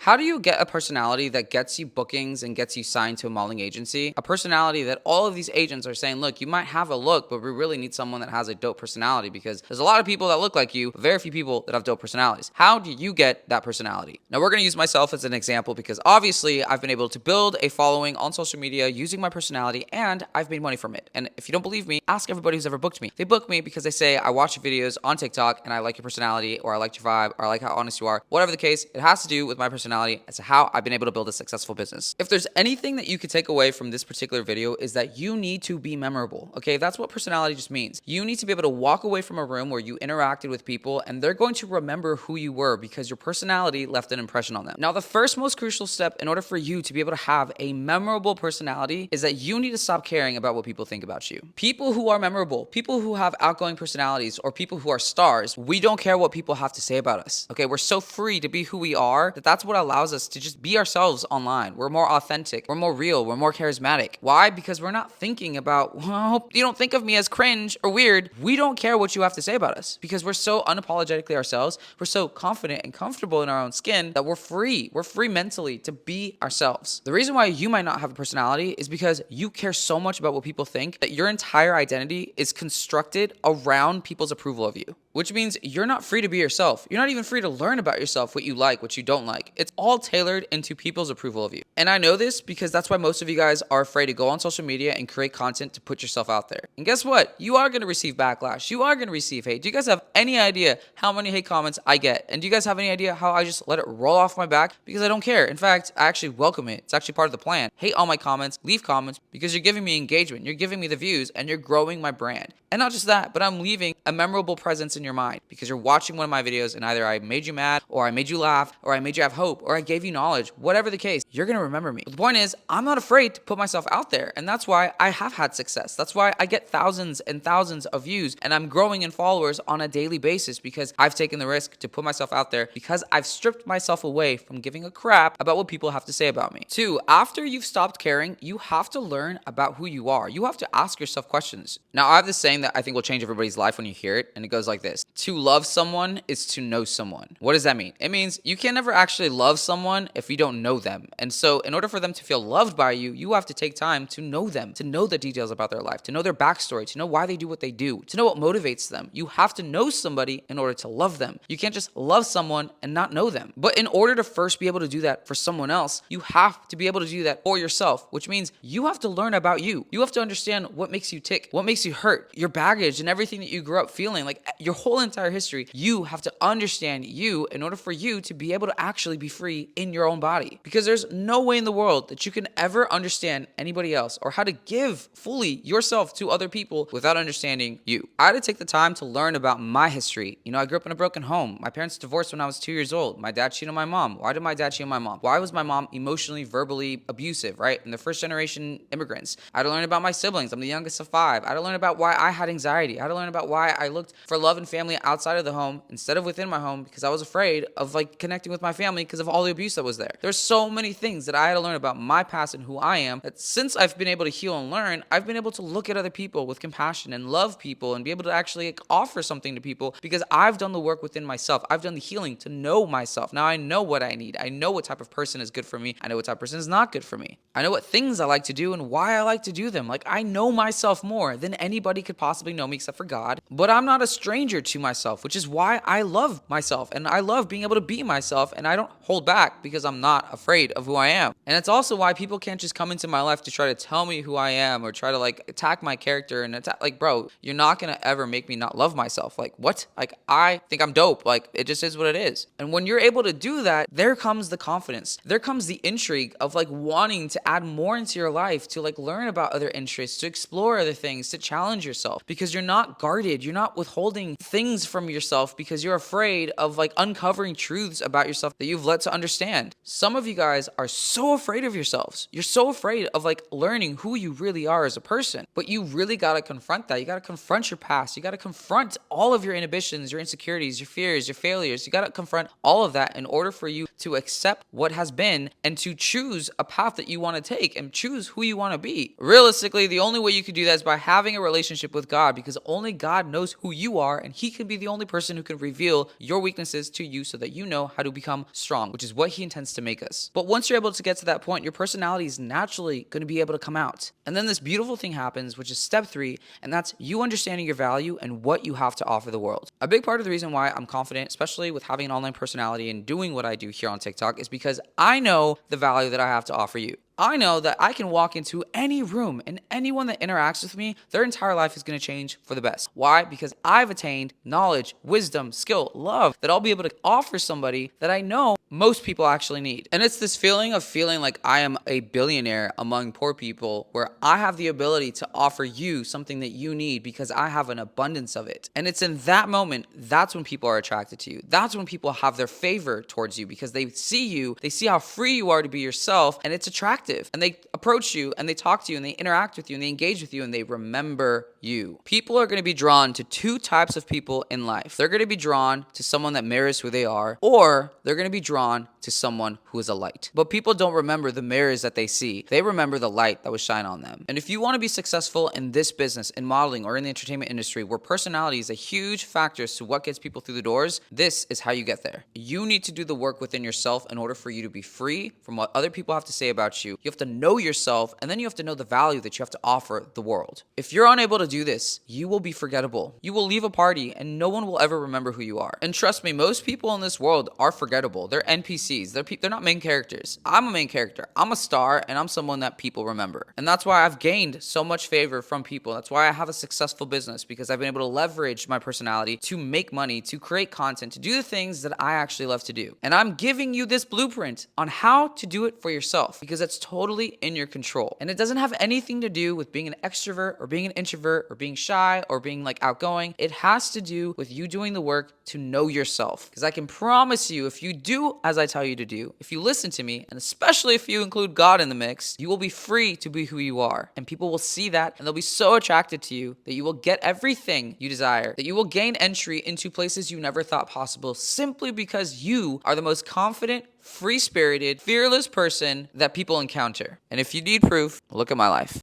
How do you get a personality that gets you bookings and gets you signed to a modeling agency? A personality that all of these agents are saying, look, you might have a look, but we really need someone that has a dope personality because there's a lot of people that look like you, but very few people that have dope personalities. How do you get that personality? Now, we're going to use myself as an example because obviously I've been able to build a following on social media using my personality and I've made money from it. And if you don't believe me, ask everybody who's ever booked me. They book me because they say, I watch your videos on TikTok and I like your personality or I like your vibe or I like how honest you are. Whatever the case, it has to do with my personality as to how I've been able to build a successful business. If there's anything that you could take away from this particular video is that you need to be memorable. Okay, that's what personality just means. You need to be able to walk away from a room where you interacted with people and they're going to remember who you were because your personality left an impression on them. Now, the first most crucial step in order for you to be able to have a memorable personality is that you need to stop caring about what people think about you. People who are memorable, people who have outgoing personalities, or people who are stars, we don't care what people have to say about us. Okay, we're so free to be who we are that's what allows us to just be ourselves online. We're more authentic, we're more real, we're more charismatic. Why? Because we're not thinking about, well, you don't think of me as cringe or weird. We don't care what you have to say about us because we're so unapologetically ourselves. We're so confident and comfortable in our own skin that we're free. We're free mentally to be ourselves. The reason why you might not have a personality is because you care so much about what people think that your entire identity is constructed around people's approval of you. Which means you're not free to be yourself. You're not even free to learn about yourself, what you like, what you don't like. It's all tailored into people's approval of you. And I know this because that's why most of you guys are afraid to go on social media and create content to put yourself out there. And guess what? You are going to receive backlash. You are going to receive hate. Do you guys have any idea how many hate comments I get? And do you guys have any idea how I just let it roll off my back? Because I don't care. In fact, I actually welcome it. It's actually part of the plan. Hate all my comments, leave comments because you're giving me engagement. You're giving me the views and you're growing my brand. And not just that, but I'm leaving a memorable presence in your mind because you're watching one of my videos and either I made you mad or I made you laugh or I made you have hope or I gave you knowledge. Whatever the case, you're going to remember me. But the point is, I'm not afraid to put myself out there. And that's why I have had success. That's why I get thousands and thousands of views and I'm growing in followers on a daily basis because I've taken the risk to put myself out there because I've stripped myself away from giving a crap about what people have to say about me. Two, after you've stopped caring, you have to learn about who you are. You have to ask yourself questions. Now, I have this saying that I think will change everybody's life when you hear it, and it goes like this. To love someone is to know someone. What does that mean? It means you can never actually love someone if you don't know them. And so in order for them to feel loved by you, you have to take time to know them, to know the details about their life, to know their backstory, to know why they do what they do, to know what motivates them. You have to know somebody in order to love them. You can't just love someone and not know them. But in order to first be able to do that for someone else, you have to be able to do that for yourself, which means you have to learn about you. You have to understand what makes you tick, what makes you hurt, your baggage and everything that you grew up feeling, like your whole entire history. You have to understand you in order for you to be able to actually be free in your own body. Because there's no way in the world that you can ever understand anybody else or how to give fully yourself to other people without understanding you. I had to take the time to learn about my history. You know, I grew up in a broken home. My parents divorced when I was 2 years old. My dad cheated on my mom. Why did my dad cheat on my mom? Why was my mom emotionally, verbally abusive, right? And the first generation immigrants. I had to learn about my siblings. I'm the youngest of 5. I had to learn about why I had anxiety. I had to learn about why I looked for love and family outside of the home instead of within my home because I was afraid of connecting with my family because of all the abuse that was there. There's so many things that I had to learn about my past and who I am that since I've been able to heal and learn, I've been able to look at other people with compassion and love people and be able to actually offer something to people because I've done the work within myself. I've done the healing to know myself. Now I know what I need. I know what type of person is good for me. I know what type of person is not good for me. I know what things I like to do and why I like to do them. I know myself more than anybody could possibly know me except for God. But I'm not a stranger to myself, which is why I love myself and I love being able to be myself and I don't hold back because I'm not afraid of who I am. And it's also why people can't just come into my life to try to tell me who I am or try to attack my character and attack, bro, you're not gonna ever make me not love myself. What? I think I'm dope. It just is what it is. And when you're able to do that, there comes the confidence. There comes the intrigue of wanting to add more into your life, to learn about other interests, to explore other things, to challenge yourself because you're not guarded. You're not withholding things from yourself because you're afraid of uncovering truths about yourself that you've let to understand. Some of you guys are so afraid of yourselves. You're so afraid of learning who you really are as a person, but you really got to confront that. You got to confront your past. You got to confront all of your inhibitions, your insecurities, your fears, your failures. You got to confront all of that in order for you to accept what has been and to choose a path that you want to take and choose who you want to be. Realistically, the only way you can do that is by having a relationship with God because only God knows who you are and he could be the only person who can reveal your weaknesses to you so that you know how to become strong, which is what he intends to make us. But once you're able to get to that point, your personality is naturally going to be able to come out. And then this beautiful thing happens, which is step 3, and that's you understanding your value and what you have to offer the world. A big part of the reason why I'm confident, especially with having an online personality and doing what I do here on TikTok, is because I know the value that I have to offer you. I know that I can walk into any room and anyone that interacts with me, their entire life is going to change for the best. Why? Because I've attained knowledge, wisdom, skill, love that I'll be able to offer somebody that I know most people actually need. And it's this feeling of feeling like I am a billionaire among poor people, where I have the ability to offer you something that you need because I have an abundance of it. And it's in that moment, that's when people are attracted to you. That's when people have their favor towards you, because they see you, they see how free you are to be yourself, and it's attractive. And they approach you and they talk to you and they interact with you and they engage with you and they remember you. People are going to be drawn to 2 types of people in life. They're going to be drawn to someone that mirrors who they are, or they're going to be drawn to someone who is a light. But people don't remember the mirrors that they see. They remember the light that was shine on them. And if you want to be successful in this business, in modeling, or in the entertainment industry, where personality is a huge factor as to what gets people through the doors, this is how you get there. You need to do the work within yourself in order for you to be free from what other people have to say about you. You have to know yourself, and then you have to know the value that you have to offer the world. If you're unable to do this, you will be forgettable. You will leave a party and no one will ever remember who you are. And trust me, most people in this world are forgettable. They're NPCs. They're not main characters. I'm a main character. I'm a star, and I'm someone that people remember. And that's why I've gained so much favor from people. That's why I have a successful business, because I've been able to leverage my personality to make money, to create content, to do the things that I actually love to do. And I'm giving you this blueprint on how to do it for yourself, because it's totally in your control. And it doesn't have anything to do with being an extrovert or being an introvert or being shy or being like outgoing. It has to do with you doing the work to know yourself. Because I can promise you, if you do as I tell you to do, if you listen to me, and especially if you include God in the mix, you will be free to be who you are. And people will see that, and they'll be so attracted to you that you will get everything you desire, that you will gain entry into places you never thought possible, simply because you are the most confident, free-spirited, fearless person that people encounter. And if you need proof, look at my life.